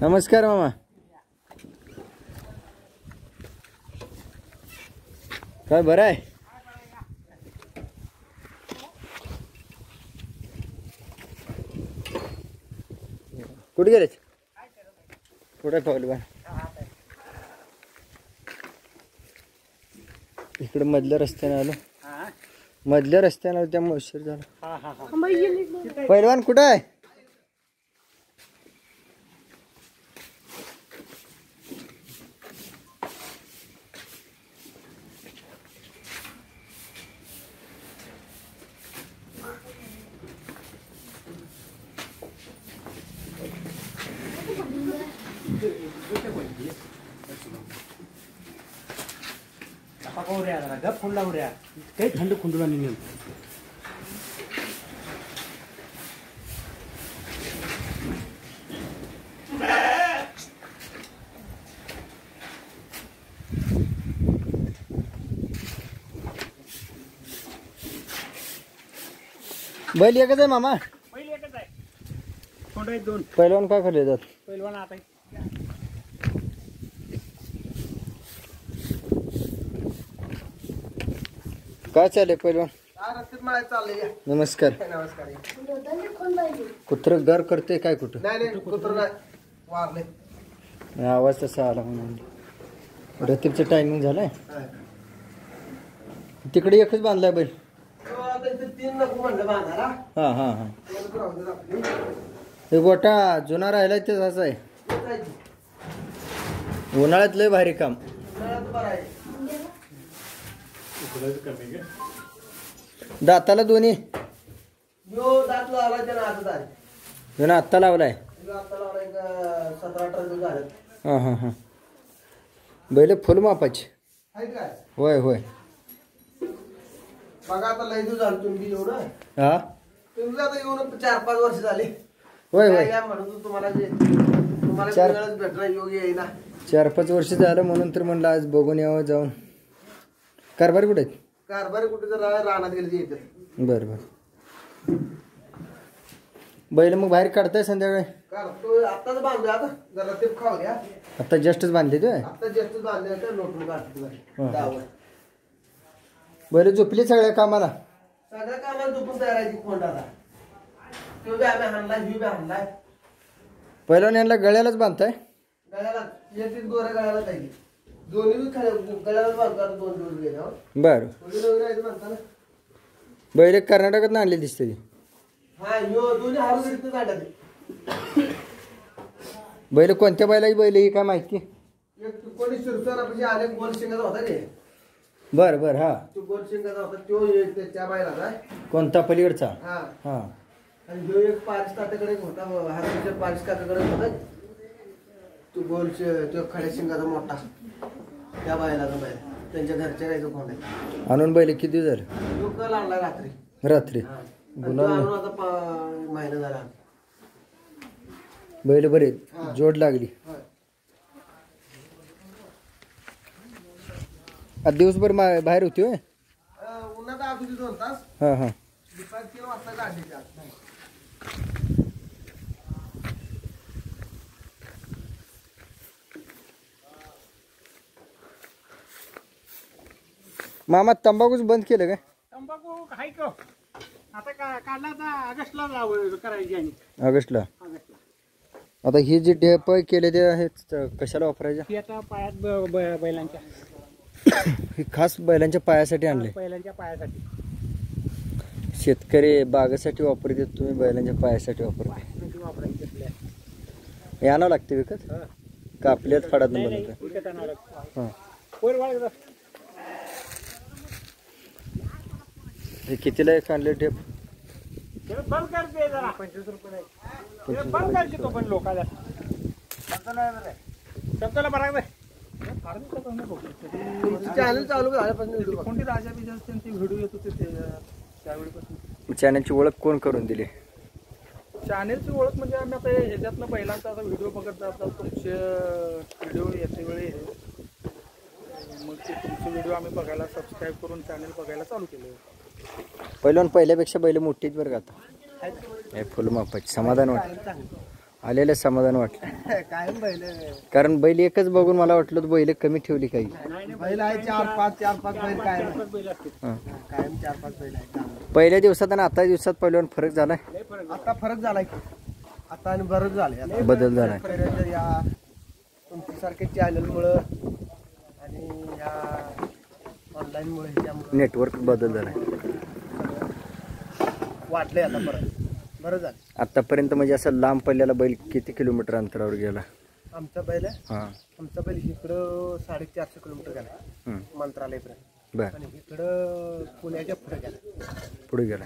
नमस्कार मामा. काय बरं आहे? कुठे गेलेत? कुठे पावले बा? इकडे मधल्या रस्त्याने आलो. मधल्या रस्त्याने आलो त्यामुळे उशीर झाला. पहिलवान कुठं आहे? गप फुंडला उड्या काही थंड खुंडूला निघेल. बैल एकच आहे मामा? बैल एकच आहे. कोंड आहेत दोन. पहिलवान काय खाल्ले जात? पहिलवान आता काय चाललंय पहिलवान? नमस्कार. कुत्र घर करते काय कुठं? आवाज तसा आला म्हणून. रतीबचं टायमिंग झालंय. तिकडे एकच बांधलाय बैल. हा हा हा. हे गोटा जुना राहिलाय तेच असं आहे. उन्हाळ्यात लय भारी काम. दाताला दोन्ही आत्ता लावलाय. हा हा हा. बैल फुल मापाची. होय होय. बघा आता लय दिवस झालं तुम्ही एवढं. हा तुम्ही आता येऊन 4-5 वर्ष झाली. होय होय. म्हणून तुम्हाला भेटला योग्य येईना. 4-5 वर्ष झालं म्हणून तर म्हणलं आज बघून यावं जाऊन. कारभार कुठे आहेत? कारभारी कुठे जर रानात गेले येतात. बरं बरं. बैल मग बाहेर काढताय संध्याकाळी? काढतो आताच बांधले. आता जरा ते खाऊ द्या. आता जस्टच बांधले तू? आता जास्त बांधले तर लोटून काढतो. बैल झोपली सगळ्या कामाला? सगळ्या कामाला झोपून तयार आहे ती खोंडाला. तो बी आम्ही हाणलाय, ही बी हाणलाय. पहिल्याने यांना गळ्यालाच बांधताय? गळ्याला एक गोऱ्या गळ्याला जाईल. दोन्ही गळ्यालाच बांधतात 2 दिवस गेल्यावर. बरं. बैल कर्नाटकात आणले दिसते ती. हा यो दोन्ही हारून काढतात. बैल कोणत्या बैलाची बैल ही काय माहिती? कोणी शिरसोनापाशी आले गोलशिंगाचा होता रे. बर बर. हा तो गोलशिंगाचा होता तो त्या बैलाचा. कोणता पलीकडचा? हा हा. आणि जो एक पारिस काकाकडे होता. हाताच्या पारिस काकाकडे होता तो तो खड्या शिंगाचा मोठा. त्या बैलाचा बैल त्यांच्या घरच्या गायचं कोण आहे. आणून बैल किती झालं? तो काल आणला रात्री. रात्री आणून आता महिना झाला. बैल बरे जोड लागली. आज दिवसभर बाहेर होती होय? उन्हात आत होती 2 तास. हा हा. दुपारी 3 वाजता काढली. मामा तंबाखूच बंद केलं काय? तंबाखू हाय का आता काढला तर ऑगस्टला करायची आणि ऑगस्टला. आता ही जी ढेप केले ते आहेत कशाला वापरायच्या? ती आता पायात बैलांच्या ही खास बैलांच्या पायासाठी आणले. बैलांच्या पायासाठी. शेतकरी बागासाठी वापरतात, तुम्ही बैलांच्या पायासाठी वापरता. हे आणावं लागते विकत का आपल्याच फडात बनवतं? हां. हे कितीला एक आणले टेप? बंद करते जरा 25 रुपये. बंद करते तो पण लोकांना शब्दाला बराबर. चॅनल चालू झाल्यापासून कोणती राजा बिजा त्यांची व्हिडिओ येत होते त्यावेळीपासून. चॅनलची ओळख कोण करून दिली? चॅनलची ओळख म्हणजे आम्ही आता ह्याच्यातनं पहिल्यांदा आता व्हिडिओ बघत जातात. तुमचे व्हिडिओ येते वेळी मग ते तुमचे व्हिडिओ आम्ही बघायला सबस्क्राईब करून चॅनल बघायला चालू केलं. पहिल्यापेक्षा बैल मोठीच बरं का आता. फुल मापाची समाधान वाटतं. आलेलं समाधान वाटलं. कायम बैल कारण बैल एकच बघून मला वाटलं बैल कमी ठेवली काही. बैल आहे 4-5 बैल कायम हां. कायम 4-5 बैल आहेत. पहिल्या दिवसात आणि आता दिवसात पहिल्यावर फरक झालाय. आता फरक झालाय की आता आणि बरंच झालंय. बदल झालाय. तर या तुमच्यासारख्या चॅनलमुळं आणि या ऑनलाईनमुळे ह्याच्यामुळे नेटवर्क बदल झालाय. वाटले आता बरं झालं. आतापर्यंत म्हणजे असं लांब पडलेला बैल किती किलोमीटर अंतरावर गेला? आमचा बैल हां. आमचा बैल इकडं 450 किलोमीटर गेला मंत्रालयपर्यंत. बर. आणि इकडं पुण्याच्या पुढे गेला. पुढे गेला.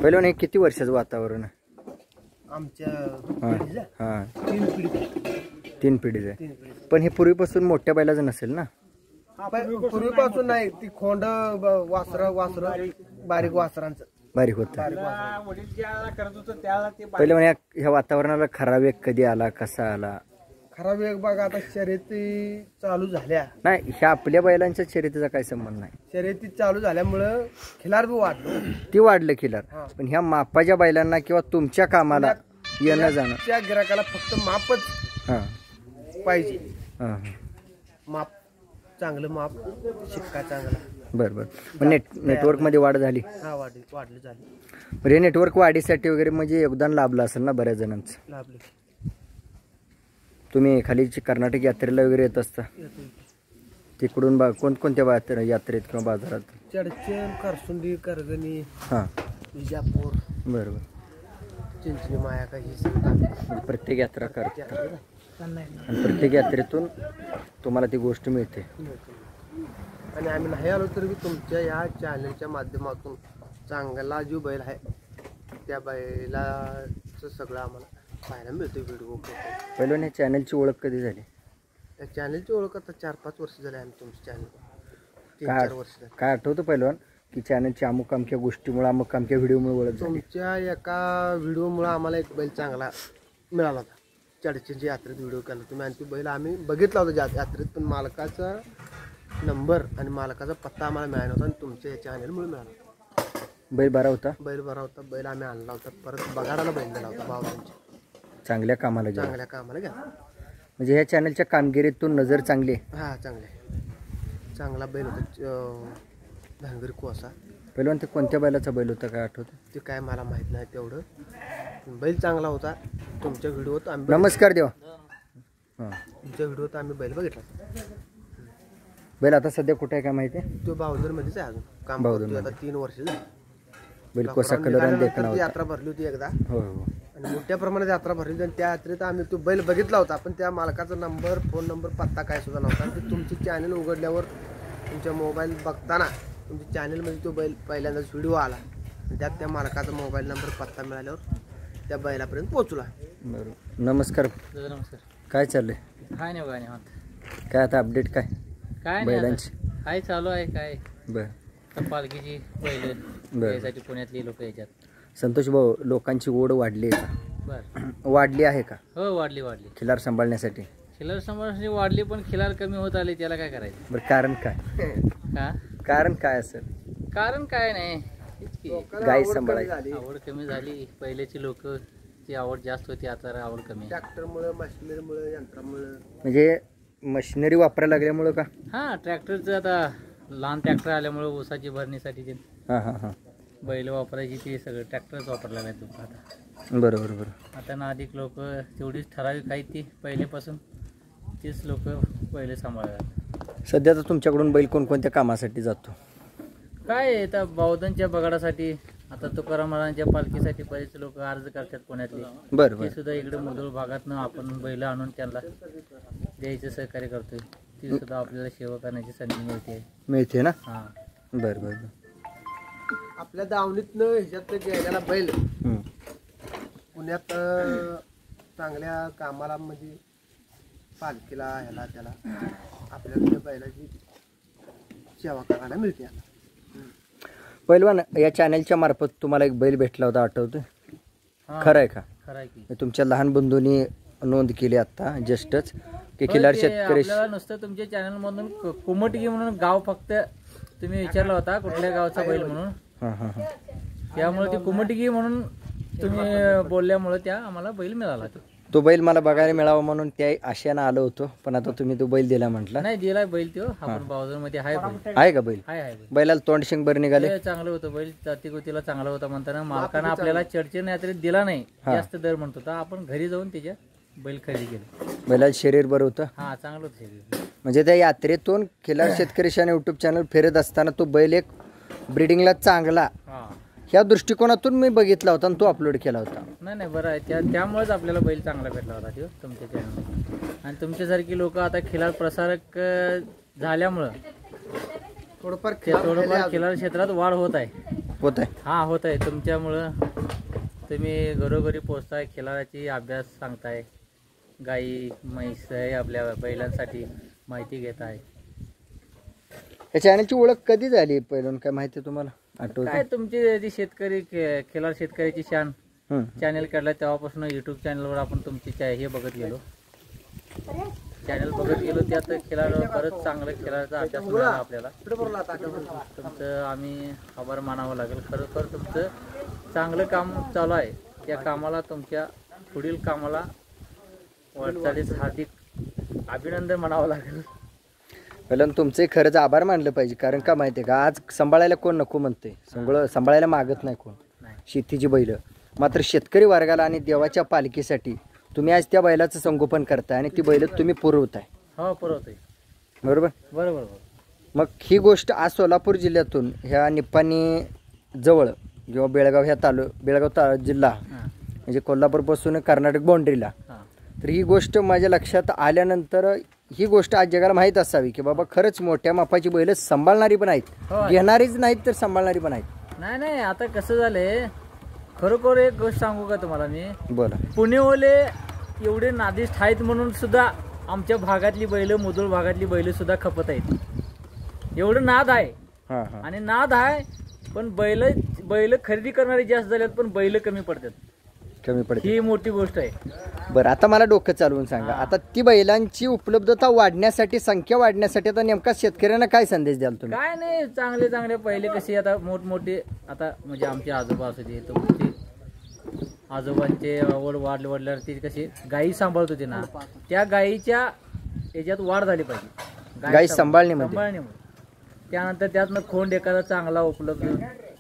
पहिलं हे किती वर्षाचं वातावरण आहे? आमच्या पिढीचं हां 3 पिढी 3 पिढीचं आहे. 3 पिढी. पण हे पूर्वीपासून मोठ्या बैलाचं नसेल ना? पूर्वीपासून नाही. ती खोंड वासर बारीक वासरांचं बारीक होतं. वडील ज्याला करत होतं त्याला ते पहिलं म्हणजे ह्या वातावरणाला खरा वेग कधी आला, कसा आला? खरा वेग बघा आता शर्यती चालू झाल्या. नाही, ह्या आपल्या बैलांच्या शर्यतीचा काही संबंध नाही. शर्यती चालू झाल्यामुळं खिलार बी वाढलो. ती वाढलं खिलार. हां. पण ह्या मापाच्या बैलांना किंवा तुमच्या कामाला येणं जाणं त्या गिराकाला फक्त मापच हां पाहिजे. हां माप चांगलं माप शिक्का चांगला. बरं बरं. पण नेटवर्कमध्ये वाढ झाली. हा वाढली झाली. म्हणजे नेटवर्क वाढीसाठी वगैरे म्हणजे योगदान लाभलं असेल ना बऱ्याच जणांचं. लाभले. तुम्ही खाली कर्नाटक यात्रेला वगैरे येत असता तिकडून कोणकोणत्या यात्रेत किंवा बाजारात? चडचण, करसुंडी, करगणी, हां. विजापूर, बरोबर. चिंचणी, मायाका ही सगळं प्रत्येक यात्रा करता आणि प्रत्येक यात्रेतून तुम्हाला ती गोष्ट मिळते. आणि आम्ही नाही आलो तरी तुमच्या या चॅनलच्या माध्यमातून चांगला जो बैल आहे त्या बैलाचं सगळं आम्हाला पाहायला मिळतं. व्हिडिओ पहिलं या चॅनलची ओळख कधी झाली? त्या चॅनलची ओळख आता 4-5 वर्ष झाली. आम्ही तुमच्या चॅनल 3-4 वर्ष झाली. काय आठवतं पहिलवान की चॅनलच्या अमुक अमक्या गोष्टीमुळे अमुक अमक्या व्हिडिओमुळे ओळख झाली? तुमच्या एका व्हिडिओमुळे आम्हाला एक बैल चांगला मिळाला होता. चडचणच्या यात्रेत व्हिडिओ केला तुम्ही आणि तो बैल आम्ही बघितला होता यात्रेत. पण मालकाचा नंबर आणि मालकाचा पत्ता आम्हाला मिळाला होता आणि तुमच्या या चॅनलमुळे मिळाला होता. बैल बरा होता. बैल बरा होता. बैल आम्ही आणला होता. परत बगाडाला बैल दिला होता भावांच्या. चांगल्या कामाला गेला. चांगल्या कामाला घ्या. म्हणजे ह्या चॅनलच्या कामगिरीतून नजर चांगली आहे. हा चांगला बैल होता. धांगरी कोसा. पहिलवान ते कोणत्या बैलाचा बैल होता काय आठवतं? ते काय मला माहित नाही तेवढं. बैल चांगला होता. तुमच्या व्हिडिओत आम्ही नमस्कार देवा. हां. तुमच्या व्हिडिओत आम्ही बैल बघितला. बैल आता सध्या कुठे आहे काय माहिती आहे? तो बावधरमध्येच आहे अजून काम करतोय. आता 3 वर्ष झाली. बैल कोसा कलर आणि देखणा होता. यात्रा भरली होती एकदा हो हो. आणि मोठ्या प्रमाणात यात्रा भरली होती आणि त्या यात्रेत आम्ही तो बैल बघितला होता. पण त्या मालकाचा नंबर, फोन नंबर, पत्ता काय सुद्धा नव्हता. ते तुमची चॅनल उघडल्यावर तुमच्या मोबाईल बघताना तुमच्या चॅनलमध्ये तो बैल पहिल्यांदाच व्हिडिओ आला आणि त्यात त्या मालकाचा मोबाईल नंबर, पत्ता मिळाल्यावर त्या बैलापर्यंत पोहोचला. बरोबर. नमस्कार. नमस्कार. काय चाललंय? काय नाही काय आता अपडेट काय काय बैलांची? काय चालू आहे काय बरं पालखीची बैल बरं. यासाठी पुण्यातली लोक याच्यात. संतोष भाऊ, लोकांची ओढ वाढली आहे का? बर. वाढली आहे का हो वाढली खिलार सांभाळण्यासाठी? खिलार सांभाळण्यासाठी वाढली पण खिलार कमी होत आले. त्याला काय करायचं? बरं कारण काय? हा कारण काय असेल? कारण काय नाही हेच की गाई सांभाळायची आवड कमी झाली. पहिल्याची लोक ची आवड जास्त होती. आता आवड कमी. ट्रॅक्टरमुळे, मशिनरीमुळे, यंत्रामुळे. म्हणजे मशिनरी वापरायला लागल्यामुळं का? हा ट्रॅक्टरचं आता लहान ट्रॅक्टर आल्यामुळे ऊसाची भरणीसाठी ते हां हां हां. बैल वापरायची ते सगळं ट्रॅक्टरच वापरला नाही तुम्ही आता. बरोबर बरोबर. आता ना अधिक लोक तेवढीच ठराविक आहेत ती पहिलेपासून तीच लोक पहिले सांभाळतात. सध्या तर तुमच्याकडून बैल कोणकोणत्या कामासाठी जातो? काय आता बौद्धांच्या बगाडासाठी, आता तुकाराम महाराजांच्या पालखीसाठी बरेच लोक अर्ज करतात पुण्यातले. बरं ते बरं. सुद्धा इकडे मुधोळ भागातनं आपण बैल आणून त्यांना द्यायचं सहकार्य करतोय. ती सुद्धा आपल्याला सेवा करण्याची संधी मिळते ना? हा बरं बरं. आपल्या दावणीतनं ह्याच्यात गेलेला बैल हं. पुण्यात चांगल्या कामाला म्हणजे पालखीला ह्याला त्याला आपल्याला त्या बैलाची सेवा करायला मिळते. पहिलवान, या चॅनलच्या मार्फत तुम्हाला एक बैल भेटला होता आठवतं? खरं आहे का? खरं आहे की. तुमच्या लहान बंधूंनी नोंद केली आता जस्टच की खिलार शेतकरी. आपल्याला नुसतं तुमच्या चॅनल मधून कुमटगी म्हणून गाव फक्त तुम्ही विचारला होता कुठल्या गावचा बैल म्हणून. हां हां हां. त्यामुळे ती कुमटगी म्हणून तुम्ही बोलल्यामुळे त्या आम्हाला बैल मिळाला. तो बैल मला बघायला मिळावा म्हणून त्या आशयानं आलो होतो, पण आता तुम्ही तो बैल दिला म्हटला. नाही दिलाय बैल तो, आपण बावजर मध्ये आहे बैल. आहे का बैल? आहे बैलाला तोंड शिंग बरं निघाले. चांगलं होतं बैल, जातीगोतीला चांगला होता म्हणताना मालकानं आपल्याला चर्चेने यात्रे दिला नाही, जास्त दर म्हणत होता. आपण घरी जाऊन त्याच्या बैल खरेदी केलं. बैलाला शरीर बरं होतं. हा चांगलं होतं शरीर. म्हणजे त्या यात्रेतून खिलार शेतकरी शान युट्यूब चॅनल फिरत असताना तो बैल एक ब्रिडिंगला चांगला ह्या दृष्टिकोनातून मी बघितला होता आणि तो अपलोड केला होता. नाही बरं आहे, त्यामुळेच आपल्याला बैल चांगला भेटला होता तो तुमच्या चॅनलमध्ये. आणि तुमच्यासारखी लोक आता खिलार प्रसारक झाल्यामुळं थोडंफार खिलार क्षेत्रात वाढ होत आहे. होत आहे. हा होत आहे तुमच्यामुळं. तुम्ही घरोघरी पोचताय, खिलाराची अभ्यास सांगताय, गाई म्हैस आहे आपल्या बैलांसाठी माहिती घेत आहे. या चॅनलची ओळख कधी झाली पहिलं काय माहिती तुम्हाला आठवत? काय तुमची जी शेतकरी खिलार शेतकऱ्याची शान चॅनल काढला तेव्हापासून युट्यूब चॅनलवर आपण तुमची हे बघत गेलो, चॅनल बघत गेलो. त्यात खिलार बरंच चांगलं खिलाराचा अभ्यास मिळाला आपल्याला. तुमचं आम्ही आभार मानावं लागेल. खरोखर तुमचं चांगलं काम चालू आहे. त्या कामाला, तुमच्या पुढील कामाला वाटचालीस हार्दिक अभिनंदन म्हणावं लागेल. पहिलं तुमचे खरंच आभार मानलं पाहिजे. कारण का माहिती आहे का, आज सांभाळायला कोण नको म्हणते, सांभाळायला मागत नाही कोण शेतीची बैल. मात्र शेतकरी वर्गाला आणि देवाच्या पालखीसाठी तुम्ही आज त्या बैलाचं संगोपन करताय आणि ती बैल तुम्ही पुरवताय. हो पुरवतोय. बरोबर बरोबर. मग ही गोष्ट आज सोलापूर जिल्ह्यातून ह्या निप्पाणी जवळ किंवा बेळगाव ह्या बेळगाव जिल्हा म्हणजे कोल्हापूरपासून कर्नाटक बाउंड्रीला, तर ही गोष्ट माझ्या लक्षात आल्यानंतर ही गोष्ट आज जगाला माहीत असावी की बाबा खरंच मोठ्या मापाची बैल सांभाळणारी पण आहेत, घेणारीच नाहीत तर सांभाळणारी पण आहेत. नाही आता कसं झालंय, खरोखर एक गोष्ट सांगू का तुम्हाला मी? बोला. पुणेवाले एवढे नादिष्ट आहेत म्हणून सुद्धा आमच्या भागातली बैल, मुदोल भागातली बैल सुद्धा खपत आहेत. एवढं नाद आहे. आणि नाद आहे पण बैल खरेदी करणारे जास्त झालेत पण बैल कमी पडतात. ही मोठी गोष्ट आहे. बरं आता मला डोकं चालवून सांगा, आता ती बैलांची उपलब्धता वाढण्यासाठी, संख्या वाढण्यासाठी आता नेमका शेतकऱ्यांना काय संदेश द्याल तुम्ही? काय नाही, चांगले पहिले कसे आता मोठमोठे, आता म्हणजे आमचे आजोबा असू दे, तुमचे आजोबांचे वाढल्यावर ते कसे गायी सांभाळत होते ना, त्या गायीच्या याच्यात वाढ झाली पाहिजे. गायी सांभाळण्यामध्ये. त्यानंतर त्यातनं खोंड एखादा चांगला उपलब्ध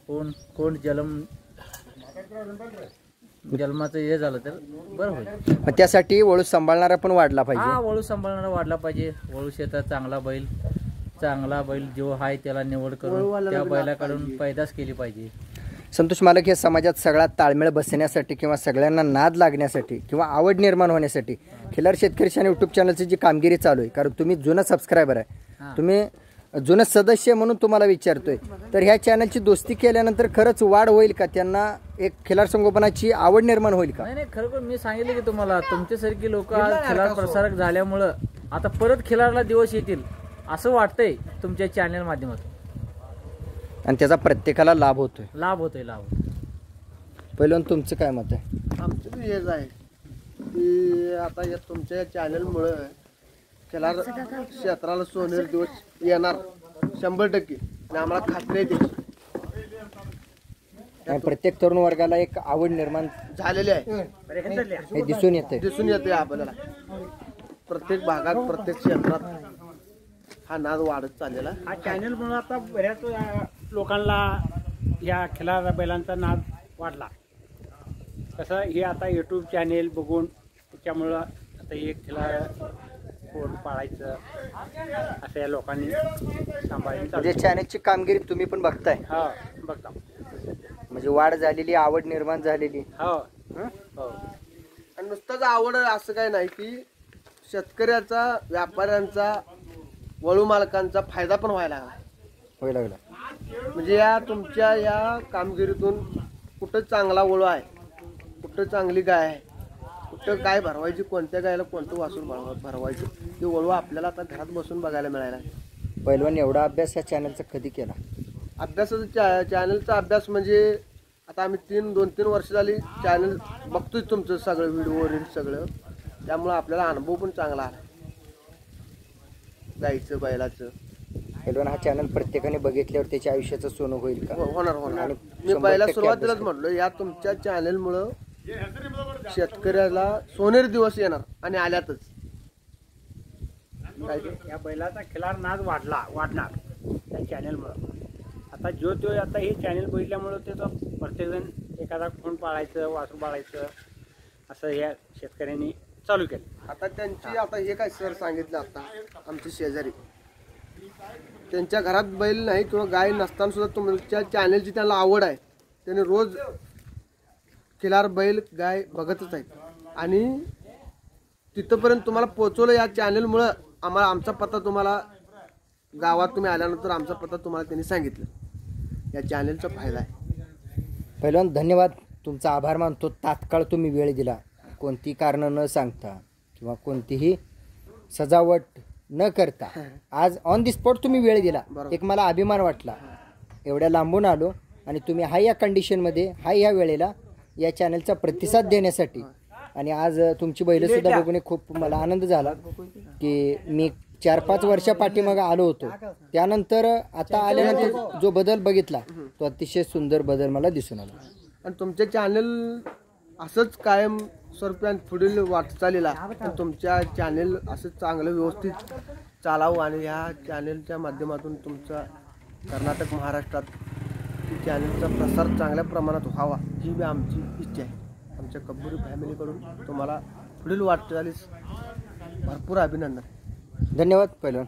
होऊन, खोंड जन्माचं हे झालं तर बरं होईल. मग त्यासाठी वळू सांभाळणारा पण वाढला पाहिजे. वळू सांभाळणारा वाढला पाहिजे. वळू शेतात चांगला बैल जो आहे त्याला निवड करून त्या बैलाकडून पैदास केली पाहिजे. संतोष मालक, हे समाजात सगळा ताळमेळ बसण्यासाठी किंवा सगळ्यांना नाद लागण्यासाठी किंवा आवड निर्माण होण्यासाठी खिलार शेतकरी शान युट्यूब चॅनलची जी कामगिरी चालू आहे, कारण तुम्ही जुना सबस्क्रायबर आहे, तुम्ही जुनं सदस्य म्हणून तुम्हाला विचारतोय, तर ह्या चॅनलची दोस्ती केल्यानंतर खरंच वाढ होईल का? त्यांना एक खिलार संगोपनाची आवड निर्माण होईल का? नाही खरोखर मी सांगितलं की तुम्हाला, तुमच्यासारखी लोक खिलार प्रसारक झाल्यामुळं आता परत खिलारला दिवस येतील असं वाटतंय तुमच्या चॅनल माध्यमातून. आणि त्याचा प्रत्येकाला लाभ होतोय. पहिलं तुमचं काय मत आहे? आमचं हेच आहे की आता या तुमच्या चॅनलमुळं खिलार क्षेत्राला सोनेरी दिवस येणार 100%. आणि आम्हाला खात्री आहे त्याची. प्रत्येक तरुण वर्गाला एक आवड निर्माण झालेली आहे, हे दिसून येते आपल्याला. प्रत्येक भागात, प्रत्येक क्षेत्रात हा नाद वाढत चाललेला. हा चॅनल म्हणून आता बऱ्याच लोकांना या खिलार बैलांचा नाद वाढला. कसं हे आता यूट्यूब चॅनेल बघून त्याच्यामुळं आता हे खिलार कोण पाळायचं असं या लोकांनी सांभाळून चॅनलची कामगिरी तुम्ही पण बघताय. हा बघता. म्हणजे वाढ झालेली, आवड निर्माण झालेली. हो. आणि नुसतंच आवड असं काय नाही की शेतकऱ्याचा, व्यापाऱ्यांचा, वळू मालकांचा फायदा पण व्हायला लागला. म्हणजे या तुमच्या या कामगिरीतून कुठं चांगला वळू आहे, कुठं चांगली गाय आहे, कुठं काय भरवायची, कोणत्या गायला कोणतं वासून भरवायचं, ते वळू आपल्याला आता घरात बसून बघायला मिळायला. पहिलवान एवढा अभ्यास या चॅनलचा कधी केला? अभ्यासाचा चॅनलचा अभ्यास म्हणजे आता आम्ही 2-3 वर्ष झाली चॅनल बघतोय तुमचं सगळं, व्हिडिओ रील सगळं. त्यामुळं आपल्याला अनुभव पण चांगला आला गाईचं, बैलाचं. पहिलवान हा चॅनल प्रत्येकाने बघितल्यावर त्याच्या आयुष्याचं सोनं होईल का? होणार होणार. आणि मी 100% पहिला अभ्यास सुरुवातीलाच करा. म्हटलं या तुमच्या चॅनलमुळं शेतकऱ्याला सोनेरी दिवस येणार आणि आल्यातच. काय ते? या बैलाचा खिलार नाद वाढणार त्या चॅनेलमुळं. आता तो आता हे चॅनेल बघितल्यामुळं त्याचं प्रत्येकजण एखादा खूण पाळायचं, वासरू पाळायचं असं या शेतकऱ्यांनी चालू केलं. आता त्यांची आता हे काय सर सांगितलं आता आमचे शेजारी त्यांच्या घरात बैल नाही किंवा गाय नसताना सुद्धा तुमच्या चॅनलची त्यांना आवड आहे. त्याने रोज खिलार बैल गाय बघतच आहेत आणि तिथंपर्यंत तुम्हाला पोचवलं या चॅनलमुळं. आम्हाला आमचा पत्ता तुम्हाला गावात तुम्ही आल्यानंतर आमचा पत्ता तुम्हाला त्यांनी सांगितलं. या चॅनलचा फायदा आहे. पहिलवान धन्यवाद, तुमचा आभार मानतो. तात्काळ तुम्ही वेळ दिला, कोणती कारणं न सांगता किंवा कोणतीही सजावट न करता आज ऑन दी स्पॉट तुम्ही वेळ दिला. एक मला अभिमान वाटला, एवढ्या लांबून आलो आणि तुम्ही हा या कंडिशनमध्ये ह्या वेळेला या चॅनलचा प्रतिसाद देण्यासाठी. आणि आज तुमची बैल सुद्धा बघून खूप मला आनंद झाला की मी 4-5 वर्षा पाठीमागे आलो होतो, त्यानंतर आता आल्यानंतर जो बदल बघितला तो अतिशय सुंदर बदल मला दिसून आला. आणि तुमचे चॅनल असंच कायम स्वरूपात पुढील वाटचालीला तुमच्या चॅनल असं चांगलं व्यवस्थित चालावं आणि ह्या चॅनलच्या माध्यमातून तुमचा कर्नाटक महाराष्ट्रात चॅनलचा प्रसार चांगल्या प्रमाणात व्हावा ही बी आमची इच्छा आहे. आमच्या कब्बुरी फॅमिलीकडून तुम्हाला पुढील वाटचालीस भरपूर अभिनंदन. धन्यवाद पहिलवान.